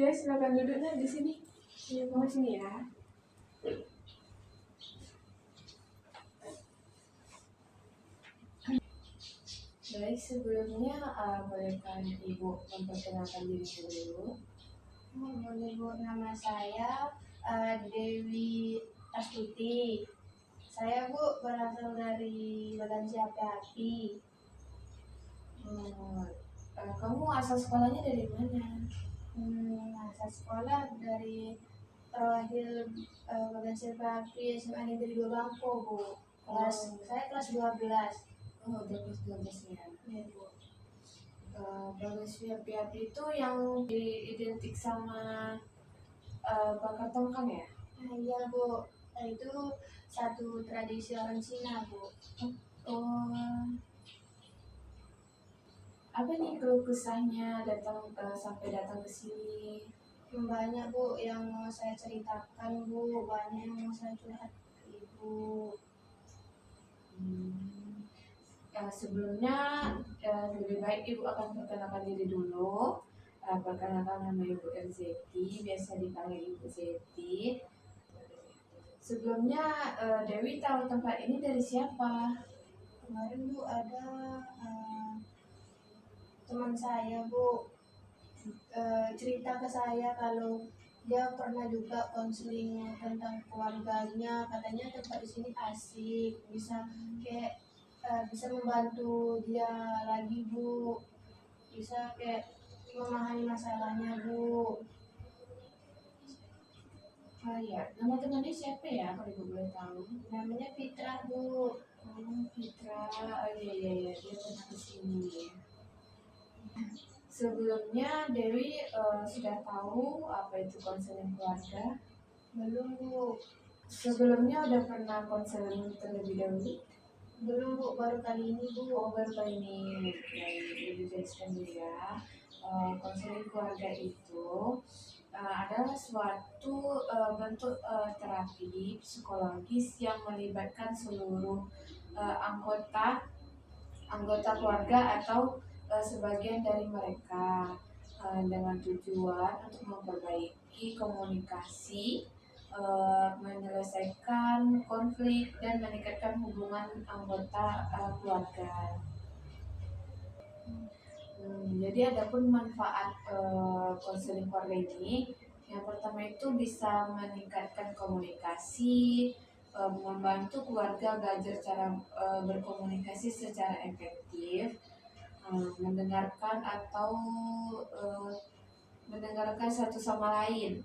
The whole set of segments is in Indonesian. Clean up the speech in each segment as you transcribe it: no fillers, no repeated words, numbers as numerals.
Ya, silakan duduknya di sini. Ini mau sini ya. Baik, sebelumnya bolehkah Ibu memperkenalkan diri dulu? Boleh Bu, nama saya Dewi Astuti. Saya Bu berasal dari Valencia Api. Kamu asal sekolahnya dari mana? Saya sekolah dari Rohil Valencia Api SMA Negeri 2 Bangko Bu. Saya kelas 12. Oh, udah kelas 12 ya. Ya Bu. Valencia Api itu yang identik sama bakar tongkang ya? Iya Bu, itu satu tradisi orang Cina Bu. Oh, apa nih keluh kesahnya sampai datang ke sini? Banyak Bu yang mau saya ceritakan Bu, banyak yang mau saya curhat ke Ibu. Sebelumnya lebih baik Ibu akan perkenalkan diri dulu. Perkenalkan nama Ibu Erzeti, biasa dipanggil Ibu Zeti. Sebelumnya Dewi tahu tempat ini dari siapa? Kemarin Bu ada teman saya Bu cerita ke saya kalau dia pernah juga konseling tentang keluarganya, katanya tempat di sini asik, bisa kayak bisa membantu dia lagi Bu, bisa kayak memahami masalahnya Bu. Oh ya, nama temannya siapa ya kalau Ibu boleh tahu? Namanya Fitra Bu. Fitra. Oh iya, dia pernah ke sini. Sebelumnya Dewi sudah tahu apa itu konseling keluarga? Belum Bu. Sebelumnya udah pernah konseling terlebih dahulu? Belum Bu, baru kali ini Bu. Oh, baru kali ini. Ibu jelaskan dulu ya. Konseling keluarga itu adalah suatu bentuk terapi psikologis yang melibatkan seluruh anggota keluarga atau sebagian dari mereka dengan tujuan untuk memperbaiki komunikasi, menyelesaikan konflik dan meningkatkan hubungan anggota keluarga. Jadi adapun manfaat konseling keluarga ini, yang pertama itu bisa meningkatkan komunikasi, membantu keluarga belajar cara berkomunikasi secara efektif, mendengarkan atau mendengarkan satu sama lain,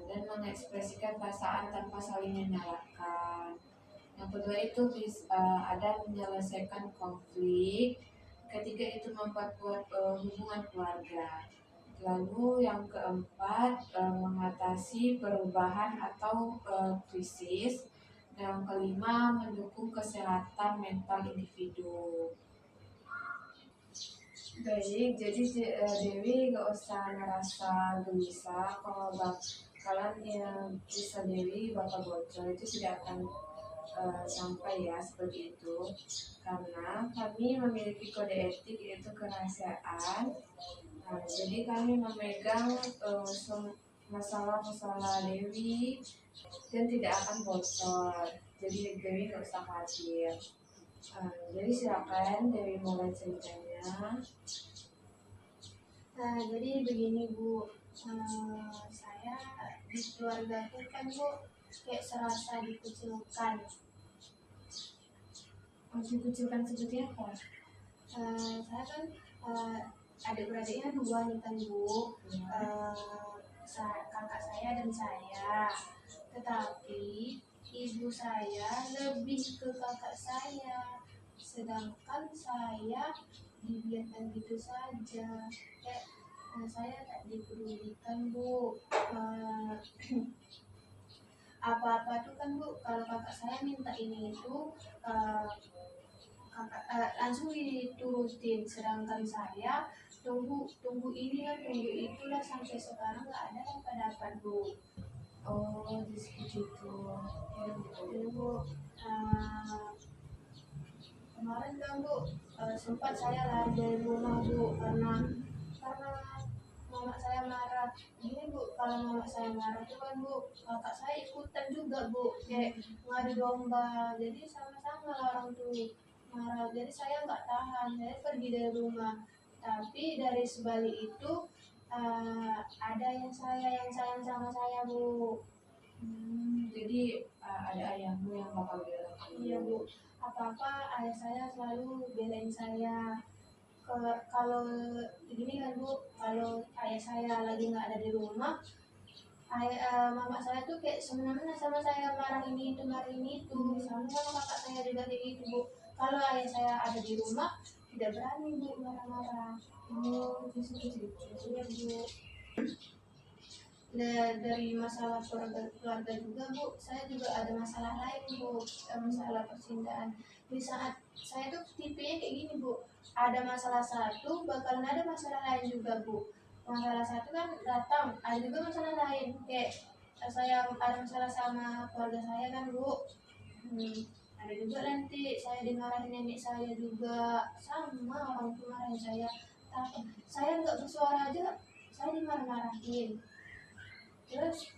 dan mengekspresikan perasaan tanpa saling menyalahkan. Yang kedua itu ada menyelesaikan konflik. Ketiga itu memperkuat hubungan keluarga. Lalu yang keempat mengatasi perubahan atau krisis. Yang kelima mendukung kesehatan mental individu. Baik, jadi Dewi gak usah ngerasa gelisah kalau kalian yang bisa Dewi bakal bocor itu tidak akan sampai ya seperti itu, karena kami memiliki kode etik yaitu kerahasiaan. Jadi kami memegang masalah-masalah Dewi dan tidak akan bocor, jadi Dewi gak usah khawatir. Jadi silakan Dewi mulai ceritanya. Jadi begini Bu, saya di keluarga itu kan Bu kayak serasa dikucilkan. Dikucilkan seperti apa? Saya kan adik-beradiknya 2 nih kan Bu, kakak saya dan saya. Tetapi ibu saya lebih ke kakak saya, sedangkan saya dibiarkan gitu saja. Kayak saya tak dipedulikan Bu. Apa-apa tuh kan Bu, kalau kakak saya minta ini itu langsung diturutin, sedangkan saya tunggu ini lah, tunggu itulah, sampai sekarang nggak ada yang dapat Bu. Oh, di seperti itu. Ya Bu, kemarin kan Bu sempat saya lari dari rumah Bu karena mama saya marah. kalau mama saya marah tuh kan Bu, kakak saya ikutan juga Bu, kayak ngadu domba. Jadi sama-sama lah orang tuh marah. Jadi saya nggak tahan, saya pergi dari rumah. Tapi dari sebalik itu ada yang sayang sama saya Bu. Jadi ada ayahmu yang bakal bela Iya kamu. Bu, apa-apa ayah saya selalu belain saya. Kalau begini kan Bu, kalau ayah saya lagi nggak ada di rumah, mama saya tuh kayak semena-mena sama saya, marah ini itu, sama kakak saya juga kayak gitu Bu. Kalau ayah saya ada di rumah, tidak berani Bu marah-marah. Oh, gitu. Iya Bu. Nah, dari masalah keluarga juga Bu, saya juga ada masalah lain Bu, masalah percintaan. Di saat saya tuh tipenya kayak gini Bu, ada masalah satu bakalan ada masalah lain juga Bu. Masalah satu kan datang, ada juga masalah lain. Kayak saya ada masalah sama keluarga saya kan Bu, ada juga nanti saya dimarahin nenek saya juga, sama orang tua marahin saya. Tapi saya nggak bersuara aja, saya dimarah-marahin. Terus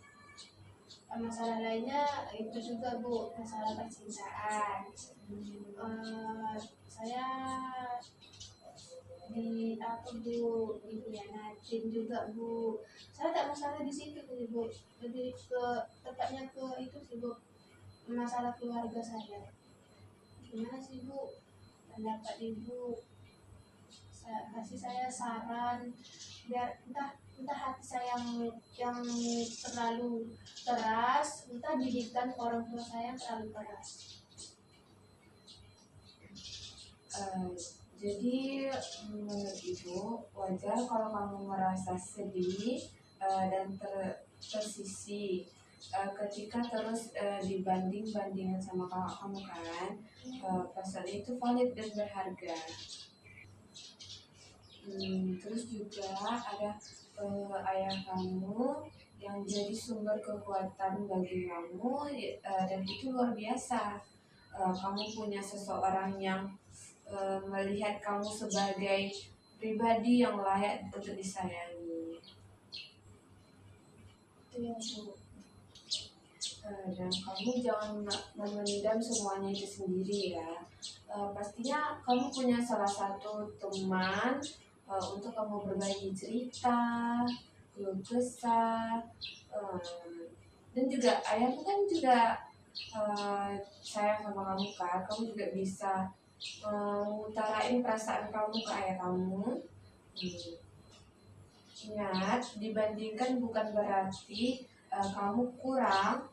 masalah lainnya itu juga Bu, masalah percintaan. Saya dikhianatin juga Bu. Saya tak masalah di situ sih Bu, lebih ke tepatnya ke itu sih Bu, masalah keluarga saya. Gimana sih Bu pendapat Ibu? Kasih saya saran biar entah hati saya yang terlalu keras, entah didikan orang tua saya yang terlalu keras. Jadi menurut Ibu wajar kalau kamu merasa sedih dan tersisi ketika terus dibanding-bandingkan sama kakak kamu kan. Perasaan itu valid dan berharga. Terus juga ada ayah kamu yang jadi sumber kekuatan bagi kamu dan itu luar biasa. Kamu punya seseorang yang melihat kamu sebagai pribadi yang layak untuk disayangi. Itu ya Bu. Dan kamu jangan memendam semuanya itu sendiri ya. Pastinya kamu punya salah satu teman untuk kamu berbagi cerita, keluh kesah, dan juga ayahmu kan juga sayang sama kamu kan. Kamu juga bisa ngutarain perasaan kamu ke ayah kamu. Ingat, dibandingkan bukan berarti kamu kurang.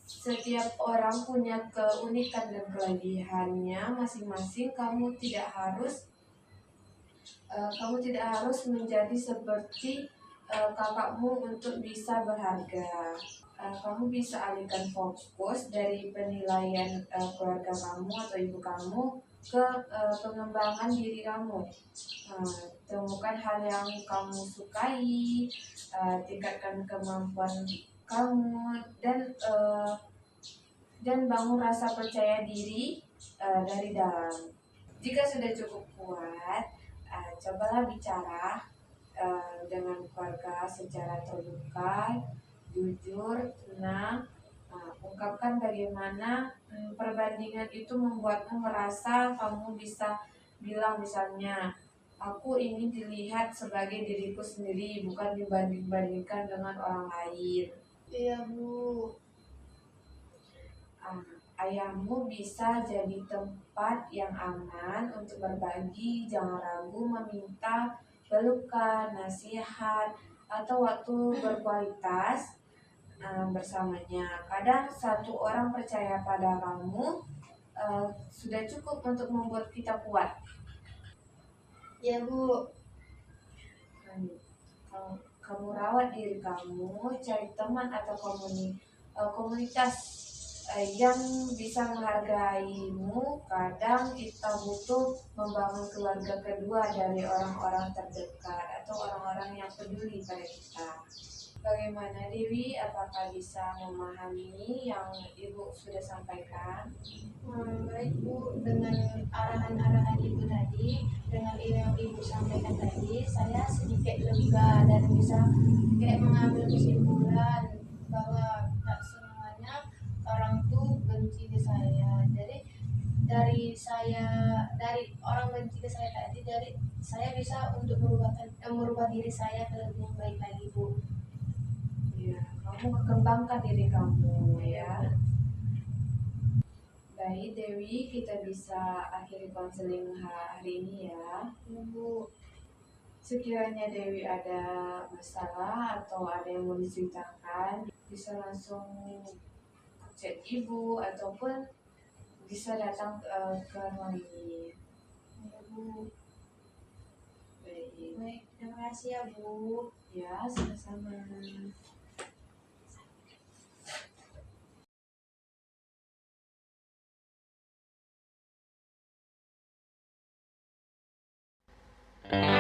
Setiap orang punya keunikan dan kelebihannya masing-masing. Kamu tidak harus menjadi seperti kakakmu untuk bisa berharga. Kamu bisa alihkan fokus dari penilaian keluarga kamu atau ibu kamu ke pengembangan diri kamu. Temukan hal yang kamu sukai, tingkatkan kemampuan kamu, dan bangun rasa percaya diri dari dalam. Jika sudah cukup kuat, cobalah bicara dengan keluarga secara terbuka, jujur, tenang. Ungkapkan bagaimana perbandingan itu membuatmu merasa. Kamu bisa bilang misalnya, aku ingin dilihat sebagai diriku sendiri, bukan dibanding-bandingkan dengan orang lain. Iya Bu. Ayahmu bisa jadi tempat yang aman untuk berbagi. Jangan ragu meminta pelukan, nasihat, atau waktu berkualitas bersamanya. Kadang satu orang percaya pada kamu sudah cukup untuk membuat kita kuat. Iya Bu. Kamu rawat diri kamu, cari teman atau komunitas yang bisa menghargaimu. Kadang kita butuh membangun keluarga kedua dari orang-orang terdekat atau orang-orang yang peduli pada kita. Bagaimana Dewi? Apakah bisa memahami yang Ibu sudah sampaikan? Baik Bu, dengan arahan-arahan Ibu tadi, dengan yang Ibu sampaikan tadi, saya sedikit lega dan bisa kayak mengambil kesimpulan bahwa tak semuanya orang tuh benci ke saya. Jadi dari orang benci ke saya tadi, dari saya bisa untuk merubah diri saya ke lebih baik lagi, Bu. Ya, kamu kembangkan diri kamu ya. Baik Dewi, kita bisa akhiri konseling hari ini ya. Ibu, Sekiranya Dewi ada masalah atau ada yang mau diceritakan, bisa langsung chat ibu ataupun bisa datang ke ruang ini. Ibu. Baik, Baik, terima kasih ya, Bu. ya sama-sama. Thank